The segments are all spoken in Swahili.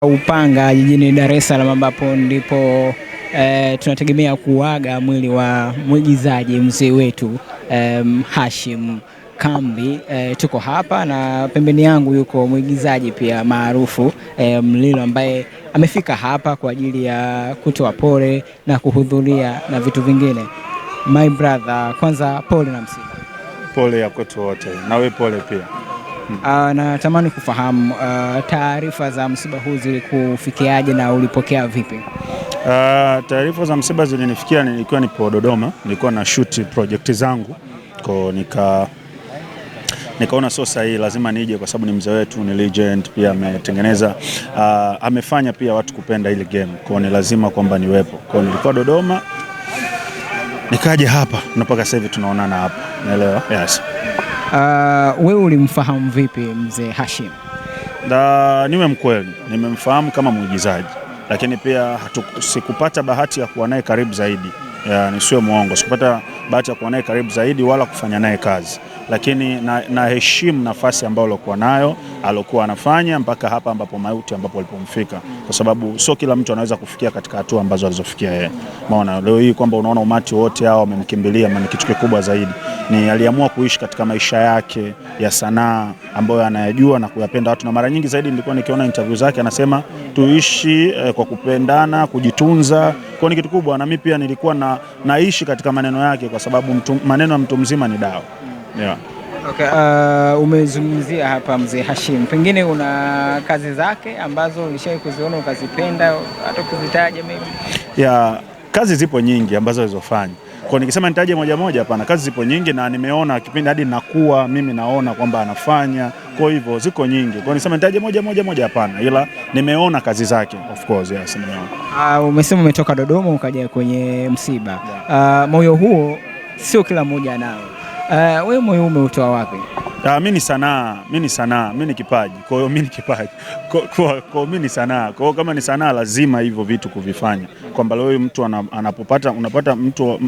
Upanga jijini Dar es Salaam ambapo ndipo tunategemea kuaga mwili wa mwigizaji mzee wetu Hashim Kambi. Tuko hapa na pembeni yangu yuko mwigizaji pia maarufu Mlilo ambaye amefika hapa kwa ajili ya kutoa pole na kuhudhuria na vitu vingine. My brother, kwanza pole na msiba. Pole ya kwetu wote, na wewe pole pia. Natamani kufahamu taarifa za msiba huu zilikufikiaje na ulipokea vipi? Taarifa za msiba zilinifikia nilikuwa nipo Dodoma, nilikuwa na shoot project zangu. Nikaona sio sahihi, lazima nije kwa sababu ni mzee wetu, ni legend pia, ametengeneza amefanya pia watu kupenda ile game. Kwa ni lazima kwamba niwepo. Kwa nilikuwa Dodoma, nikaja hapa na mpaka sasa hivi tunaonana hapa. Unaelewa? Yes. Wewe ulimfahamu vipi mzee Hashim? Niwe mkweli, nimemfahamu kama mwigizaji, lakini pia sikupata bahati ya kuwa naye karibu zaidi. Nisiwe muongo, sikupata bahati ya kuwa naye karibu zaidi wala kufanya naye kazi, lakini naheshimu nafasi ambayo alikuwa nayo, alikuwa anafanya mpaka hapa ambapo mauti ambapo alipomfika, kwa sababu sio kila mtu anaweza kufikia katika hatua ambazo alizofikia yeye. Maana leo hii kwamba unaona umati wote hao wamemkimbilia, maana kitu kikubwa zaidi ni aliamua kuishi katika maisha yake ya sanaa ambayo anayajua na kuyapenda watu, na mara nyingi zaidi nilikuwa nikiona interview zake anasema tuishi kwa kupendana, kujitunza. Kwa ni kitu kubwa, na mimi pia nilikuwa naishi katika maneno yake, kwa sababu maneno ya mtu mzima ni dawa. Yeah. Okay, umezungumzia hapa mzee Hashim, pengine una kazi zake ambazo ulishawahi kuziona ukazipenda hata kuzitaja maybe? Yeah, kazi zipo nyingi ambazo alizofanya. Kwa nikisema nitaje moja moja, hapana, kazi zipo nyingi na nimeona kipindi hadi nakuwa mimi naona kwamba anafanya. Kwa hivyo ziko nyingi. Kwa nisema nitaje moja hapana, ila nimeona kazi zake, of course. Yes, nimeona. Umesema umetoka Dodoma ukaja kwenye msiba. Yeah. Moyo huo sio kila mmoja anao. Wewe moyo umeutoa wapi? Mimi ni sanaa, mimi ni kipaji. Kwa hiyo mimi ni kipaji. Kwa mimi ni sanaa. Kwa hiyo kama ni sanaa lazima hivyo vitu kuvifanya. Kwamba leo mtu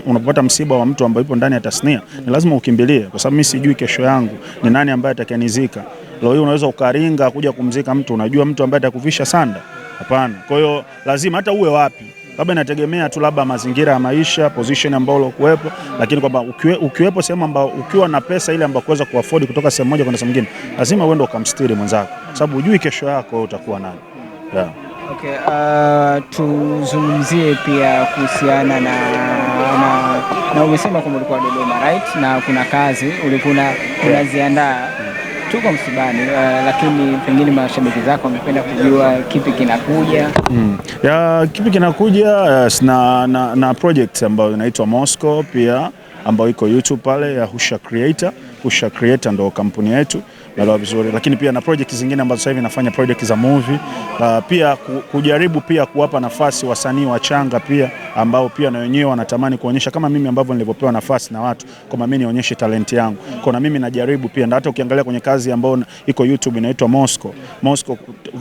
unapopata msiba wa mtu ambaye yupo ndani ya tasnia, ni lazima ukimbilie, kwa sababu mimi sijui kesho yangu ni nani ambaye atakayenizika. Leo hii unaweza ukaringa kuja kumzika mtu, unajua mtu ambaye atakuvisha sanda? Hapana. Kwa hiyo lazima hata uwe wapi, labda inategemea tu labda mazingira ya maisha, position ambayo ulokuwepo, lakini kwamba ukiwepo sehemu ambayo ukiwa na pesa ile ambayo kuweza kuafford kutoka sehemu moja kwenda sehemu nyingine, lazima uende ukamstiri mwenzako, sababu hujui kesho yako utakuwa nani. Yeah. Okay, tuzungumzie pia kuhusiana na umesema kwamba ulikuwa Dodoma, right? Na kuna kazi ulikuwa unaziandaa. Tuko msibani, lakini pengine mashabiki zako wangependa kujua kipi kinakuja. Kipi kinakuja, yes, na project ambayo inaitwa Moscow pia, ambayo iko YouTube pale ya Husha Creator. Husha Creator ndo kampuni yetu, naelewa vizuri, lakini pia na project zingine ambazo sasa hivi nafanya project za movie, pia kujaribu pia kuwapa nafasi wasanii wachanga pia ambao pia na wenyewe wanatamani kuonyesha kama mimi ambavyo nilivyopewa nafasi na watu, kama mimi nionyeshe talent yangu. Kwa na mimi najaribu pia, na hata ukiangalia kwenye kazi ambayo iko YouTube inaitwa Moscow,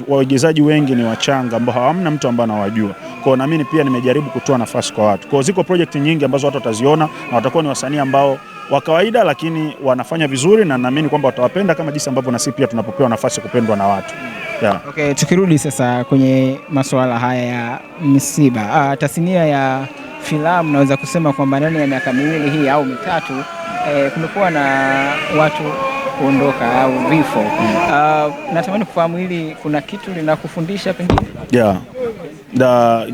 waigizaji wengi ni wachanga ambao hamna mtu ambaye anawajua. Kwa na mimi pia nimejaribu kutoa nafasi kwa watu. Kwa ziko project nyingi ambazo watu wataziona na watakuwa ni wasanii ambao wa kawaida lakini wanafanya vizuri, na naamini kwamba watawapenda kama jinsi ambavyo na sisi pia tunapopewa nafasi kupendwa na watu. Yeah. Okay, tukirudi sasa kwenye masuala haya ya msiba, tasnia ya filamu naweza kusema kwamba ndani ya miaka miwili hii au mitatu kumekuwa na watu kuondoka au vifo. Natamani kufahamu hili kuna kitu linakufundisha pengine? Yeah.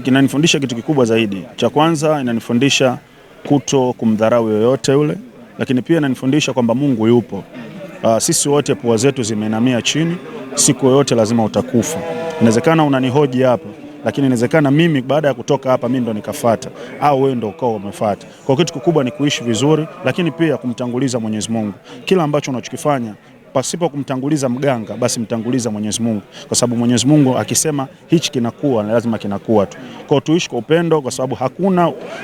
Kinanifundisha kitu kikubwa zaidi. Cha kwanza inanifundisha kuto kumdharau yoyote yule, lakini pia inanifundisha kwamba Mungu yupo. Sisi wote pua zetu zimeinamia chini, siku yote lazima utakufa. Inawezekana unanihoji hapa, lakini inawezekana mimi baada ya kutoka hapa mimi ndo nikafuata, au wewe ndo ukao umefuata. Kwa kitu kikubwa ni kuishi vizuri, lakini pia kumtanguliza Mwenyezi Mungu. Kila ambacho unachokifanya pasipo kumtanguliza mganga, basi mtanguliza Mwenyezi Mungu, kwa sababu Mwenyezi Mungu akisema hichi kinakuwa, na lazima kinakuwa tu. Kwa tuishi kwa upendo, kwa sababu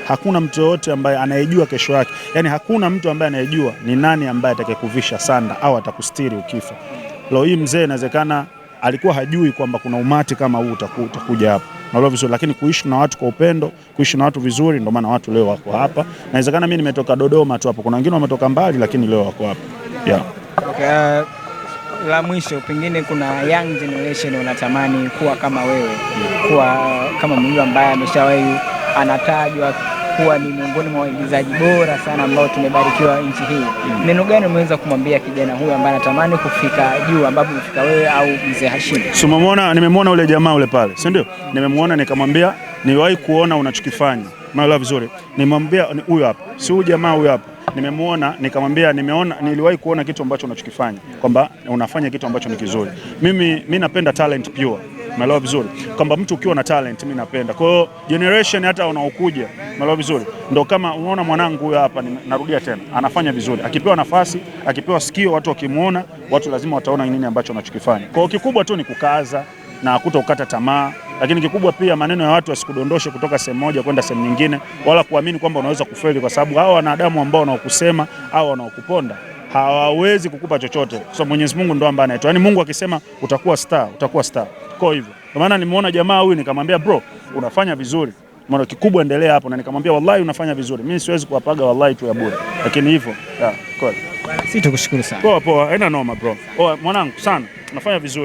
hakuna mtu yote ambaye anayejua kesho yake. Yani hakuna mtu ambaye anayejua ni nani ambaye atakayekuvisha sanda au atakustiri ukifa. Leo hii mzee inawezekana alikuwa hajui kwamba kuna umati kama huu utakuja hapa. Naelewa vizuri, lakini kuishi na watu kwa upendo, kuishi na watu vizuri, ndio maana watu leo wako hapa. Inawezekana mimi nimetoka Dodoma tu hapo, kuna wengine wametoka mbali lakini leo wako hapa. Yeah. Okay, la mwisho, pengine kuna young generation wanatamani kuwa kama wewe, kuwa kama mtu ambaye ameshawahi anatajwa kuwa ni miongoni mwa waigizaji bora sana ambao tumebarikiwa nchi hii. Neno gani umeweza kumwambia kijana huyu ambaye anatamani kufika juu ambapo umefika wewe au mzee Hashim? Si nimemwona ule jamaa ule pale, si ndio? Nimemwona nikamwambia niwahi kuona unachokifanya. Maelewa vizuri. Nimwambia huyu hapa. Si huyu jamaa huyu hapa. Nimemwona nikamwambia niliwahi kuona kitu ambacho unachokifanya, kwamba unafanya kitu ambacho ni kizuri. Mimi napenda talent pure. Umeelewa vizuri? Kwamba mtu ukiwa na talent mimi napenda. Kwa hiyo generation hata unaokuja, umeelewa vizuri? Ndio kama unaona mwanangu huyu hapa, narudia tena, anafanya vizuri. Akipewa nafasi, akipewa sikio, watu wakimuona, watu lazima wataona nini ambacho anachokifanya. Kwa hiyo kikubwa tu ni kukaza na kutokata tamaa, lakini kikubwa pia maneno ya watu wasikudondoshe kutoka sehemu moja kwenda sehemu nyingine, wala kuamini kwamba unaweza kufeli, kwa sababu hao wanadamu ambao wanaokusema au wanaokuponda hawawezi kukupa chochote, kwa sababu Mwenyezi Mungu ndo ambaye anaitoa. Yaani Mungu akisema utakuwa star, utakuwa star. Kwa hivyo, kwa maana nimeona jamaa huyu nikamwambia bro, unafanya vizuri. Maana kikubwa endelea hapo, na nikamwambia wallahi unafanya vizuri. Mimi siwezi kuwapaga wallahi tu ya bure. Lakini hivyo, kwa. Sisi tukushukuru sana. Poa, haina noma bro. Mwanangu sana, unafanya vizuri.